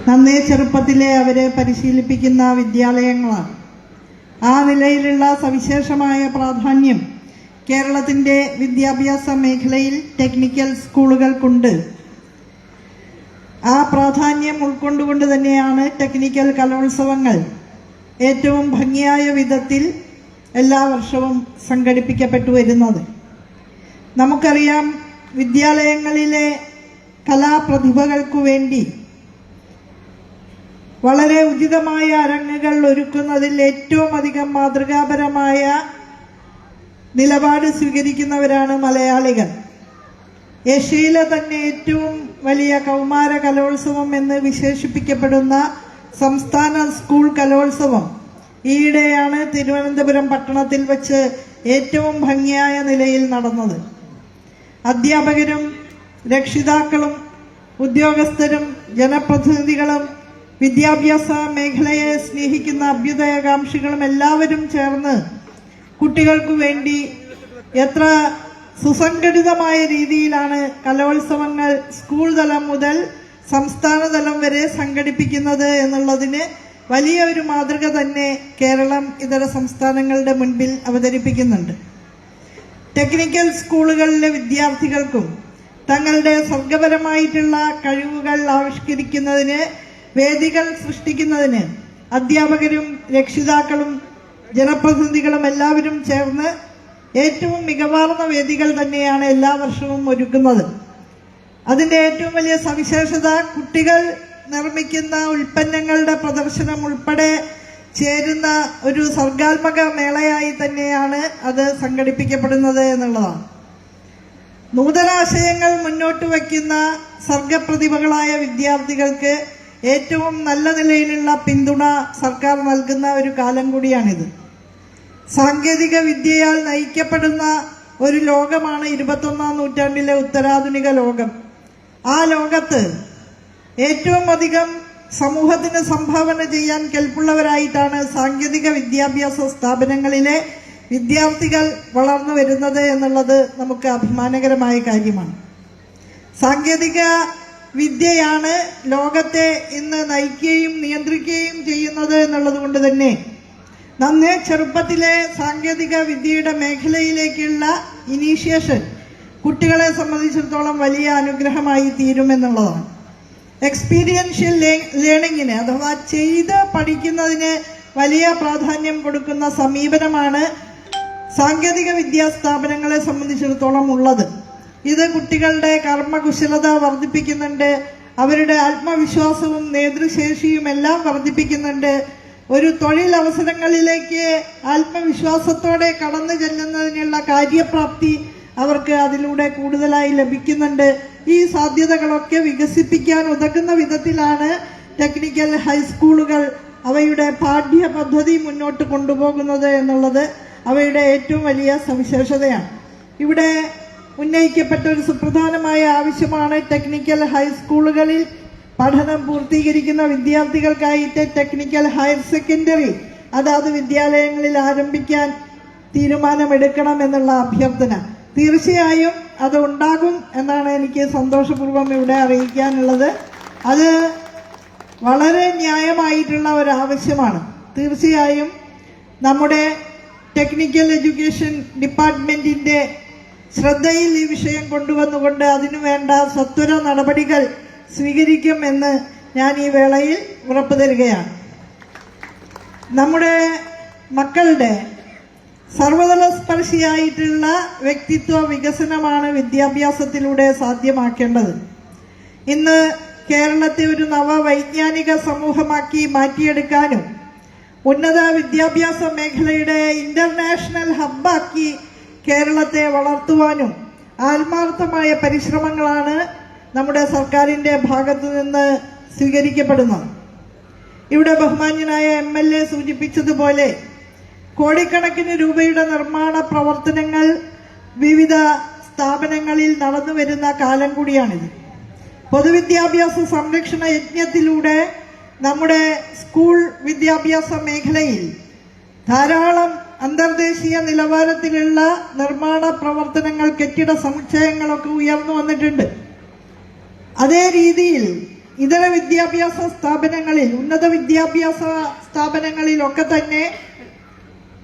നന്നേ ചെറുപ്പത്തിലെ അവരെ പരിശീലിപ്പിക്കുന്ന വിദ്യാലയങ്ങളാണ്. ആ നിലയിലുള്ള സവിശേഷമായ പ്രാധാന്യം കേരളത്തിൻ്റെ വിദ്യാഭ്യാസ മേഖലയിൽ ടെക്നിക്കൽ സ്കൂളുകൾക്കുണ്ട്. ആ പ്രാധാന്യം ഉൾക്കൊണ്ടുകൊണ്ട് തന്നെയാണ് ടെക്നിക്കൽ കലോത്സവങ്ങൾ ഏറ്റവും ഭംഗിയായ വിധത്തിൽ എല്ലാ വർഷവും സംഘടിപ്പിക്കപ്പെട്ടു വരുന്നത്. നമുക്കറിയാം, വിദ്യാലയങ്ങളിലെ കലാപ്രതിഭകൾക്കു വേണ്ടി വളരെ ഉചിതമായ അരങ്ങുകൾ ഒരുക്കുന്നതിൽ ഏറ്റവും അധികം മാതൃകാപരമായ നിലപാട് സ്വീകരിക്കുന്നവരാണ് മലയാളികൾ. ഏഷ്യയിലെ തന്നെ ഏറ്റവും വലിയ കൗമാര കലോത്സവം എന്ന് വിശേഷിപ്പിക്കപ്പെടുന്ന സംസ്ഥാന സ്കൂൾ കലോത്സവം ഈയിടെയാണ് തിരുവനന്തപുരം പട്ടണത്തിൽ വച്ച് ഏറ്റവും ഭംഗിയായ നിലയിൽ നടന്നത്. അധ്യാപകരും രക്ഷിതാക്കളും ഉദ്യോഗസ്ഥരും ജനപ്രതിനിധികളും വിദ്യാഭ്യാസ മേഖലയെ സ്നേഹിക്കുന്ന അഭ്യുദയകാംക്ഷികളും എല്ലാവരും ചേർന്ന് കുട്ടികൾക്കു വേണ്ടി എത്ര സുസംഘടിതമായ രീതിയിലാണ് കലോത്സവങ്ങൾ സ്കൂൾ തലം മുതൽ സംസ്ഥാന തലം വരെ സംഘടിപ്പിക്കുന്നത് എന്നുള്ളതിന് വലിയ ഒരു മാതൃക തന്നെ കേരളം ഇതര സംസ്ഥാനങ്ങളുടെ മുൻപിൽ അവതരിപ്പിക്കുന്നുണ്ട്. ടെക്നിക്കൽ സ്കൂളുകളിലെ വിദ്യാർത്ഥികൾക്കും തങ്ങളുടെ സർഗപരമായിട്ടുള്ള കഴിവുകൾ ആവിഷ്കരിക്കുന്നതിന് വേദികൾ സൃഷ്ടിക്കുന്നതിന് അധ്യാപകരും രക്ഷിതാക്കളും ജനപ്രതിനിധികളും എല്ലാവരും ചേർന്ന് ഏറ്റവും മികവാർന്ന വേദികൾ തന്നെയാണ് എല്ലാ വർഷവും ഒരുക്കുന്നത്. അതിൻ്റെ ഏറ്റവും വലിയ സവിശേഷത കുട്ടികൾ നിർമ്മിക്കുന്ന ഉൽപ്പന്നങ്ങളുടെ പ്രദർശനം ഉൾപ്പെടെ ചേരുന്ന ഒരു സർഗാത്മക മേളയായി തന്നെയാണ് അത് സംഘടിപ്പിക്കപ്പെടുന്നത് എന്നുള്ളതാണ്. നൂതനാശയങ്ങൾ മുന്നോട്ട് വയ്ക്കുന്ന സർഗപ്രതിഭകളായ വിദ്യാർത്ഥികൾക്ക് ഏറ്റവും നല്ല നിലയിലുള്ള പിന്തുണ സർക്കാർ നൽകുന്ന ഒരു കാലം കൂടിയാണിത്. സാങ്കേതിക വിദ്യയാൽ നയിക്കപ്പെടുന്ന ഒരു ലോകമാണ് 21ാം നൂറ്റാണ്ടിലെ ഉത്തരാധുനിക ലോകം. ആ ലോകത്ത് ഏറ്റവും അധികം സമൂഹത്തിന് സംഭാവന ചെയ്യാൻ കെൽപ്പുള്ളവരായിട്ടാണ് സാങ്കേതിക വിദ്യാഭ്യാസ സ്ഥാപനങ്ങളിലെ വിദ്യാർത്ഥികൾ വളർന്നു വരുന്നത് എന്നുള്ളത് നമുക്ക് അഭിമാനകരമായ കാര്യമാണ്. സാങ്കേതിക വിദ്യയാണ് ലോകത്തെ ഇന്ന് നയിക്കുകയും നിയന്ത്രിക്കുകയും ചെയ്യുന്നത് എന്നുള്ളത് കൊണ്ട് തന്നെ നന്നേ ചെറുപ്പത്തിലെ സാങ്കേതിക വിദ്യയുടെ മേഖലയിലേക്കുള്ള ഇനീഷ്യേഷൻ കുട്ടികളെ സംബന്ധിച്ചിടത്തോളം വലിയ അനുഗ്രഹമായി തീരുമെന്നുള്ളതാണ്. എക്സ്പീരിയൻഷ്യൽ ലേണിങ്ങിന് അഥവാ ചെയ്ത് പഠിക്കുന്നതിന് വലിയ പ്രാധാന്യം കൊടുക്കുന്ന സമീപനമാണ് സാങ്കേതിക വിദ്യാ സ്ഥാപനങ്ങളെ സംബന്ധിച്ചിടത്തോളം ഉള്ളത്. ഇത് കുട്ടികളുടെ കർമ്മകുശലത വർദ്ധിപ്പിക്കുന്നുണ്ട്, അവരുടെ ആത്മവിശ്വാസവും നേതൃശേഷിയും എല്ലാം വർദ്ധിപ്പിക്കുന്നുണ്ട്. ഒരു തൊഴിലവസരങ്ങളിലേക്ക് ആത്മവിശ്വാസത്തോടെ കടന്നു ചെല്ലുന്നതിനുള്ള കാര്യപ്രാപ്തി അവർക്ക് അതിലൂടെ കൂടുതലായി ലഭിക്കുന്നുണ്ട്. ഈ സാധ്യതകളൊക്കെ വികസിപ്പിക്കാൻ ഉതകുന്ന വിധത്തിലാണ് ടെക്നിക്കൽ ഹൈസ്കൂളുകൾ അവയുടെ പാഠ്യപദ്ധതി മുന്നോട്ട് കൊണ്ടുപോകുന്നത് എന്നുള്ളത് അവയുടെ ഏറ്റവും വലിയ സവിശേഷതയാണ്. ഇവിടെ ഉന്നയിക്കപ്പെട്ട ഒരു സുപ്രധാനമായ ആവശ്യമാണ് ടെക്നിക്കൽ ഹൈസ്കൂളുകളിൽ പഠനം പൂർത്തീകരിക്കുന്ന വിദ്യാർത്ഥികൾക്കായിട്ട് ടെക്നിക്കൽ ഹയർ സെക്കൻഡറി അതാത് വിദ്യാലയങ്ങളിൽ ആരംഭിക്കാൻ തീരുമാനമെടുക്കണം എന്നുള്ള അഭ്യർത്ഥന. തീർച്ചയായും അത് ഉണ്ടാകും എന്നാണ് എനിക്ക് സന്തോഷപൂർവ്വം ഇവിടെ അറിയിക്കാനുള്ളത്. അത് വളരെ ന്യായമായിട്ടുള്ള ഒരാവശ്യമാണ്. തീർച്ചയായും നമ്മുടെ ടെക്നിക്കൽ എഡ്യൂക്കേഷൻ ഡിപ്പാർട്ട്മെന്റിന്റെ ശ്രദ്ധയിൽ ഈ വിഷയം കൊണ്ടുവന്നുകൊണ്ട് അതിനു വേണ്ട സത്വര നടപടികൾ സ്വീകരിക്കും എന്ന് ഞാൻ ഈ വേളയിൽ ഉറപ്പു തരികയാണ്. നമ്മുടെ മക്കളുടെ സർവതല സ്പർശിയായിട്ടുള്ള വ്യക്തിത്വ വികസനമാണ് വിദ്യാഭ്യാസത്തിലൂടെ സാധ്യമാക്കേണ്ടത്. ഇന്ന് കേരളത്തെ ഒരു നവവൈജ്ഞാനിക സമൂഹമാക്കി മാറ്റിയെടുക്കാനും ഉന്നത വിദ്യാഭ്യാസ മേഖലയുടെ ഇന്റർനാഷണൽ ഹബ്ബാക്കി കേരളത്തെ വളർത്തുവാനും ആത്മാർത്ഥമായ പരിശ്രമങ്ങളാണ് നമ്മുടെ സർക്കാരിൻ്റെ ഭാഗത്തു നിന്ന് സ്വീകരിക്കപ്പെടുന്നത്. ഇവിടെ ബഹുമാന്യനായ MLA സൂചിപ്പിച്ചതുപോലെ കോടിക്കണക്കിന് രൂപയുടെ നിർമ്മാണ പ്രവർത്തനങ്ങൾ വിവിധ സ്ഥാപനങ്ങളിൽ നടന്നു വരുന്ന കാലം കൂടിയാണിത്. പൊതുവിദ്യാഭ്യാസ സംരക്ഷണ യജ്ഞത്തിലൂടെ നമ്മുടെ സ്കൂൾ വിദ്യാഭ്യാസ മേഖലയിൽ ധാരാളം അന്തർദേശീയ നിലവാരത്തിലുള്ള നിർമ്മാണ പ്രവർത്തനങ്ങൾ, കെട്ടിട സമുച്ചയങ്ങളൊക്കെ ഉയർന്നു വന്നിട്ടുണ്ട്. അതേ രീതിയിൽ ഇതര വിദ്യാഭ്യാസ സ്ഥാപനങ്ങളിൽ, ഉന്നത വിദ്യാഭ്യാസ സ്ഥാപനങ്ങളിലൊക്കെ തന്നെ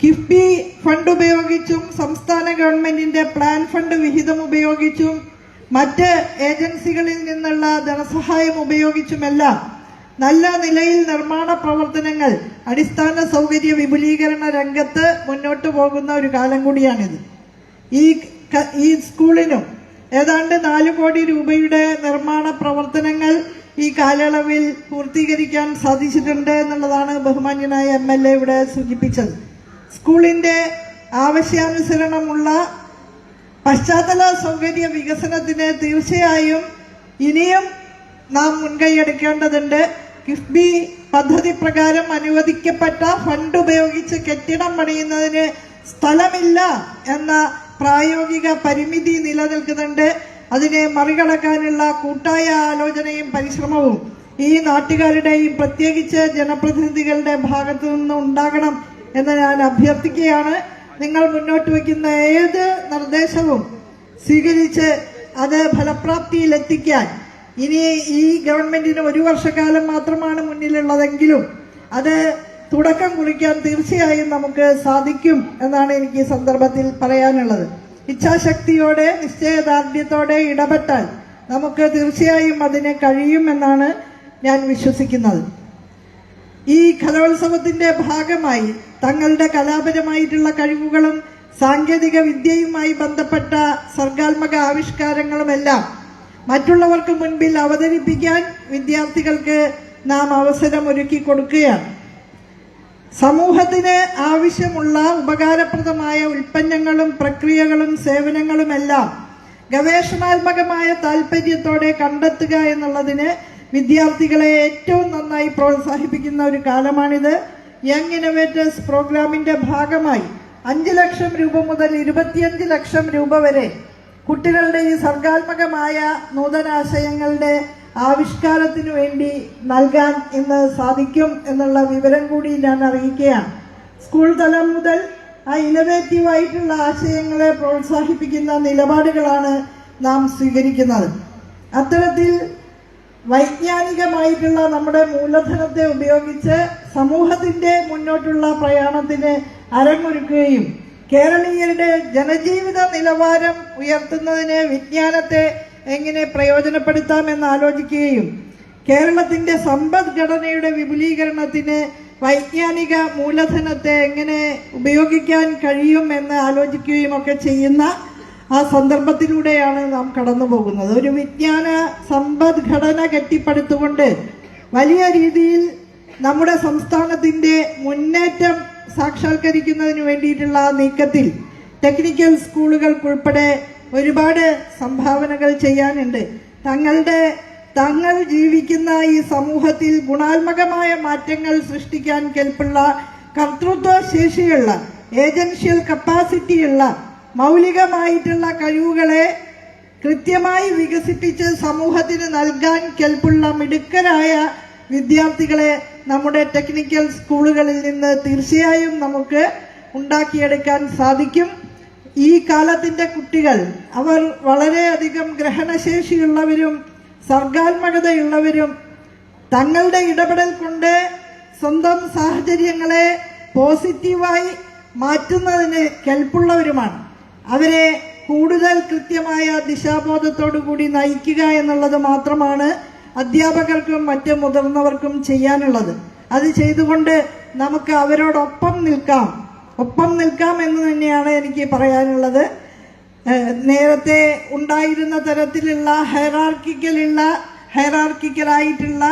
കിഫ്ബി ഫണ്ട് ഉപയോഗിച്ചും സംസ്ഥാന ഗവൺമെന്റിന്റെ പ്ലാൻ ഫണ്ട് വിഹിതം ഉപയോഗിച്ചും മറ്റ് ഏജൻസികളിൽ നിന്നുള്ള ധനസഹായം ഉപയോഗിച്ചുമെല്ലാം നല്ല നിലയിൽ നിർമ്മാണ പ്രവർത്തനങ്ങൾ, അടിസ്ഥാന സൗകര്യ വിപുലീകരണ രംഗത്ത് മുന്നോട്ട് പോകുന്ന ഒരു കാലം കൂടിയാണിത്. ഈ സ്കൂളിനും ഏതാണ്ട് 4 കോടി രൂപയുടെ നിർമ്മാണ പ്രവർത്തനങ്ങൾ ഈ കാലയളവിൽ പൂർത്തീകരിക്കാൻ സാധിച്ചിട്ടുണ്ട് എന്നുള്ളതാണ് ബഹുമാന്യനായ MLA ഇവിടെ സൂചിപ്പിച്ചത്. സ്കൂളിന്റെ ആവശ്യാനുസരണമുള്ള പശ്ചാത്തല സൗകര്യ വികസനത്തിന് തീർച്ചയായും ഇനിയും നാം മുൻകൈയെടുക്കേണ്ടതുണ്ട്. കിഫ്ബി പദ്ധതി പ്രകാരം അനുവദിക്കപ്പെട്ട ഫണ്ട് ഉപയോഗിച്ച് കെട്ടിടം പണിയുന്നതിന് സ്ഥലമില്ല എന്ന പ്രായോഗിക പരിമിതി നിലനിൽക്കുന്നുണ്ട്. അതിനെ മറികടക്കാനുള്ള കൂട്ടായ ആലോചനയും പരിശ്രമവും ഈ നാട്ടുകാരുടെയും പ്രത്യേകിച്ച് ജനപ്രതിനിധികളുടെ ഭാഗത്തു നിന്ന് ഉണ്ടാകണം എന്ന് ഞാൻ അഭ്യർത്ഥിക്കുകയാണ്. നിങ്ങൾ മുന്നോട്ട് വയ്ക്കുന്ന ഏത് നിർദ്ദേശവും സ്വീകരിച്ച് അത് ഫലപ്രാപ്തിയിലെത്തിക്കാൻ ഇനി ഈ ഗവൺമെന്റിന് 1 വർഷക്കാലം മാത്രമാണ് മുന്നിലുള്ളതെങ്കിലും അത് തുടക്കം കുറിക്കാൻ തീർച്ചയായും നമുക്ക് സാധിക്കും എന്നാണ് എനിക്ക് ഈ സന്ദർഭത്തിൽ പറയാനുള്ളത്. ഇച്ഛാശക്തിയോടെ നിശ്ചയദാർഢ്യത്തോടെ ഇടപെട്ടാൽ നമുക്ക് തീർച്ചയായും അതിന് കഴിയുമെന്നാണ് ഞാൻ വിശ്വസിക്കുന്നത്. ഈ കലോത്സവത്തിന്റെ ഭാഗമായി തങ്ങളുടെ കലാപരമായിട്ടുള്ള കഴിവുകളും സാങ്കേതിക വിദ്യയുമായി ബന്ധപ്പെട്ട സർഗാത്മക ആവിഷ്കാരങ്ങളുമെല്ലാം മറ്റുള്ളവർക്ക് മുൻപിൽ അവതരിപ്പിക്കാൻ വിദ്യാർത്ഥികൾക്ക് നാം അവസരം ഒരുക്കി കൊടുക്കുകയാണ്. സമൂഹത്തിന് ആവശ്യമുള്ള ഉപകാരപ്രദമായ ഉൽപ്പന്നങ്ങളും പ്രക്രിയകളും സേവനങ്ങളുമെല്ലാം ഗവേഷണാത്മകമായ താല്പര്യത്തോടെ കണ്ടെത്തുക എന്നുള്ളതിന് വിദ്യാർത്ഥികളെ ഏറ്റവും നന്നായി പ്രോത്സാഹിപ്പിക്കുന്ന ഒരു കാലമാണിത്. യങ് ഇന്നോവേറ്റേഴ്സ് പ്രോഗ്രാമിന്റെ ഭാഗമായി 5 ലക്ഷം രൂപ മുതൽ 25 ലക്ഷം രൂപ വരെ കുട്ടികളുടെ ഈ സർഗാത്മകമായ നൂതനാശയങ്ങളുടെ ആവിഷ്കാരത്തിനു വേണ്ടി നൽകാൻ ഇന്ന് സാധിക്കും എന്നുള്ള വിവരം കൂടി ഞാൻ അറിയിക്കുകയാണ്. സ്കൂൾ തലം മുതൽ ആ ഇന്നോവേറ്റീവായിട്ടുള്ള ആശയങ്ങളെ പ്രോത്സാഹിപ്പിക്കുന്ന നിലപാടുകളാണ് നാം സ്വീകരിക്കുന്നത്. അത്തരത്തിൽ വൈജ്ഞാനികമായിട്ടുള്ള നമ്മുടെ മൂലധനത്തെ ഉപയോഗിച്ച് സമൂഹത്തിന്റെ മുന്നോട്ടുള്ള പ്രയാണത്തിന് അരങ്ങൊരുക്കുകയും കേരളീയരുടെ ജനജീവിത നിലവാരം ഉയർത്തുന്നതിന് വിജ്ഞാനത്തെ എങ്ങനെ പ്രയോജനപ്പെടുത്താമെന്ന് ആലോചിക്കുകയും കേരളത്തിന്റെ സമ്പദ്ഘടനയുടെ വിപുലീകരണത്തിന് വൈജ്ഞാനിക മൂലധനത്തെ എങ്ങനെ ഉപയോഗിക്കാൻ കഴിയും എന്ന് ആലോചിക്കുകയും ഒക്കെ ചെയ്യുന്ന ആ സന്ദർഭത്തിലൂടെയാണ് നാം കടന്നു പോകുന്നത്. ഒരു വിജ്ഞാന സമ്പദ്ഘടന കെട്ടിപ്പടുത്തുകൊണ്ട് വലിയ രീതിയിൽ നമ്മുടെ സംസ്ഥാനത്തിന്റെ മുന്നേറ്റം സാക്ഷാത്കരിക്കുന്നതിന് വേണ്ടിയിട്ടുള്ള നീക്കത്തിൽ ടെക്നിക്കൽ സ്കൂളുകൾക്കുൾപ്പെടെ ഒരുപാട് സംഭാവനകൾ ചെയ്യാനുണ്ട്. തങ്ങൾ ജീവിക്കുന്ന ഈ സമൂഹത്തിൽ ഗുണാത്മകമായ മാറ്റങ്ങൾ സൃഷ്ടിക്കാൻ കെൽപ്പുള്ള കർത്തൃത്വ ശേഷിയുള്ള ഏജൻഷ്യൽ കപ്പാസിറ്റിയുള്ള മൗലികമായിട്ടുള്ള കഴിവുകളെ കൃത്യമായി വികസിപ്പിച്ച് സമൂഹത്തിന് നൽകാൻ കെൽപ്പുള്ള മിടുക്കരായ വിദ്യാർത്ഥികളെ നമ്മുടെ ടെക്നിക്കൽ സ്കൂളുകളിൽ നിന്ന് തീർച്ചയായും നമുക്ക് ഉണ്ടാക്കിയെടുക്കാൻ സാധിക്കും. ഈ കാലത്തിന്റെ കുട്ടികൾ അവർ വളരെയധികം ഗ്രഹണശേഷിയുള്ളവരും സർഗാത്മകതയുള്ളവരും തങ്ങളുടെ ഇടപെടൽ കൊണ്ട് സ്വന്തം സാഹചര്യങ്ങളെ പോസിറ്റീവായി മാറ്റുന്നതിന് കെൽപ്പുള്ളവരുമാണ്. അവരെ കൂടുതൽ കൃത്യമായ ദിശാബോധത്തോടു കൂടി നയിക്കുക എന്നുള്ളത് മാത്രമാണ് അധ്യാപകർക്കും മറ്റ് മുതിർന്നവർക്കും ചെയ്യാനുള്ളത്. അത് ചെയ്തുകൊണ്ട് നമുക്ക് അവരോടൊപ്പം നിൽക്കാം എന്ന് തന്നെയാണ് എനിക്ക് പറയാനുള്ളത്. നേരത്തെ ഉണ്ടായിരുന്ന തരത്തിലുള്ള ഹൈറാർക്കിക്കലായിട്ടുള്ള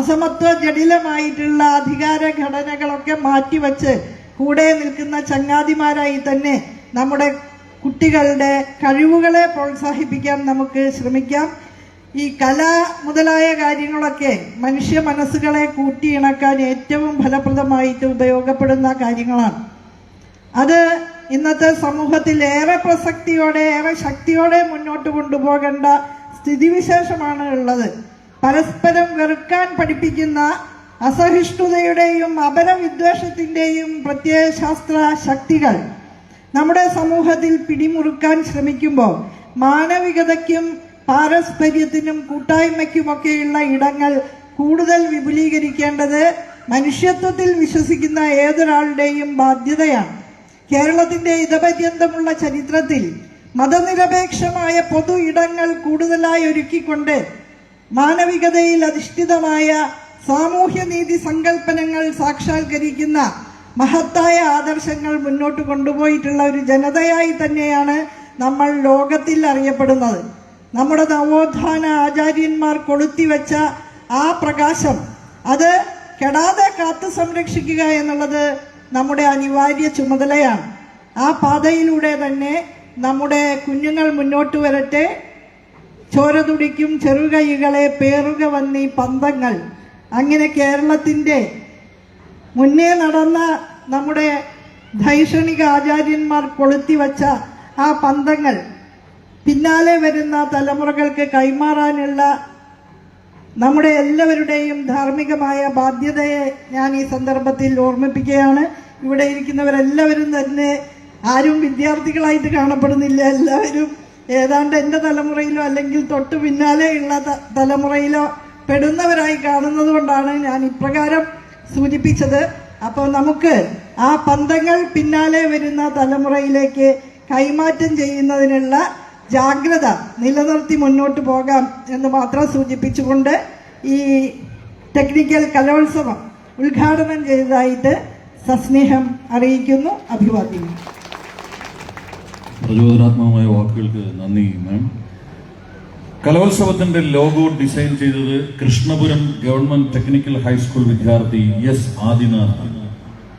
അസമത്വ ജടിലമായിട്ടുള്ള അധികാര ഘടനകളൊക്കെ മാറ്റിവെച്ച് കൂടെ നിൽക്കുന്ന ചങ്ങാതിമാരായി തന്നെ നമ്മുടെ കുട്ടികളുടെ കഴിവുകളെ പ്രോത്സാഹിപ്പിക്കാൻ നമുക്ക് ശ്രമിക്കാം. ഈ കല മുതലായ കാര്യങ്ങളൊക്കെ മനുഷ്യ മനസ്സുകളെ കൂട്ടിയിണക്കാൻ ഏറ്റവും ഫലപ്രദമായിട്ട് ഉപയോഗപ്പെടുന്ന കാര്യങ്ങളാണ്. അത് ഇന്നത്തെ സമൂഹത്തിൽ ഏറെ പ്രസക്തിയോടെ ഏറെ ശക്തിയോടെ മുന്നോട്ട് കൊണ്ടുപോകേണ്ട സ്ഥിതിവിശേഷമാണ് ഉള്ളത്. പരസ്പരം വെറുക്കാൻ പഠിപ്പിക്കുന്ന അസഹിഷ്ണുതയുടെയും അപരവിദ്വേഷത്തിന്റെയും പ്രത്യയശാസ്ത്ര ശക്തികൾ നമ്മുടെ സമൂഹത്തിൽ പിടിമുറുക്കാൻ ശ്രമിക്കുമ്പോൾ മാനവികതയ്ക്കും പാരസ്പര്യത്തിനും കൂട്ടായ്മയ്ക്കുമൊക്കെയുള്ള ഇടങ്ങൾ കൂടുതൽ വിപുലീകരിക്കേണ്ടത് മനുഷ്യത്വത്തിൽ വിശ്വസിക്കുന്ന ഏതൊരാളുടെയും ബാധ്യതയാണ്. കേരളത്തിന്റെ ഇതപര്യന്തമുള്ള ചരിത്രത്തിൽ മതനിരപേക്ഷമായ പൊതു ഇടങ്ങൾ കൂടുതലായി ഒരുക്കിക്കൊണ്ട് മാനവികതയിൽ അധിഷ്ഠിതമായ സാമൂഹ്യനീതി സങ്കല്പനങ്ങൾ സാക്ഷാത്കരിക്കുന്ന മഹത്തായ ആദർശങ്ങൾ മുന്നോട്ട് കൊണ്ടുപോയിട്ടുള്ള ഒരു ജനതയായി തന്നെയാണ് നമ്മൾ ലോകത്തിൽ അറിയപ്പെടുന്നത്. നമ്മുടെ നവോത്ഥാന ആചാര്യന്മാർ കൊളുത്തിവെച്ച ആ പ്രകാശം അത് കെടാതെ കാത്തു സംരക്ഷിക്കുക എന്നുള്ളത് നമ്മുടെ അനിവാര്യ ചുമതലയാണ്. ആ പാതയിലൂടെ തന്നെ നമ്മുടെ കുഞ്ഞുങ്ങൾ മുന്നോട്ട് വരട്ടെ. ചോര തുടിക്കും ചെറുകൈകളെ പേറുക വന്നീ പന്തങ്ങൾ. അങ്ങനെ കേരളത്തിൻ്റെ മുന്നേ നടന്ന നമ്മുടെ ധൈഷണിക ആചാര്യന്മാർ കൊളുത്തിവെച്ച ആ പന്തങ്ങൾ പിന്നാലെ വരുന്ന തലമുറകൾക്ക് കൈമാറാനുള്ള നമ്മുടെ എല്ലാവരുടെയും ധാർമ്മികമായ ബാധ്യതയെ ഞാൻ ഈ സന്ദർഭത്തിൽ ഓർമ്മിപ്പിക്കുകയാണ്. ഇവിടെ ഇരിക്കുന്നവരെല്ലാവരും തന്നെ ആരും വിദ്യാർത്ഥികളായിട്ട് കാണപ്പെടുന്നില്ല. എല്ലാവരും ഏതാണ്ട് എൻ്റെ തലമുറയിലോ അല്ലെങ്കിൽ തൊട്ട് പിന്നാലെയുള്ള തലമുറയിലോ പെടുന്നവരായി കാണുന്നത് കൊണ്ടാണ് ഞാൻ ഇപ്രകാരം സൂചിപ്പിച്ചത്. അപ്പോൾ നമുക്ക് ആ പന്തങ്ങൾ പിന്നാലെ വരുന്ന തലമുറയിലേക്ക് കൈമാറ്റം ചെയ്യുന്നതിനുള്ള ജാഗ്രത നിലനിർത്തി മുന്നോട്ട് പോകാം എന്ന് മാത്രം സൂചിപ്പിച്ചുകൊണ്ട് ഈ ടെക്നിക്കൽ കലോത്സവം ഉദ്ഘാടനം ചെയ്തതായിട്ട് സസ്നേഹം അറിയിക്കുന്നു. അഭിവാദ്യം. പ്രചോദനാത്മകമായ വാക്കുകൾക്ക് നന്ദി മാം. കലോത്സവത്തിന്റെ ലോഗോ ഡിസൈൻ ചെയ്തത് കൃഷ്ണപുരം ഗവൺമെന്റ് ടെക്നിക്കൽ ഹൈസ്കൂൾ വിദ്യാർത്ഥി എസ് ആദിനാഥ്.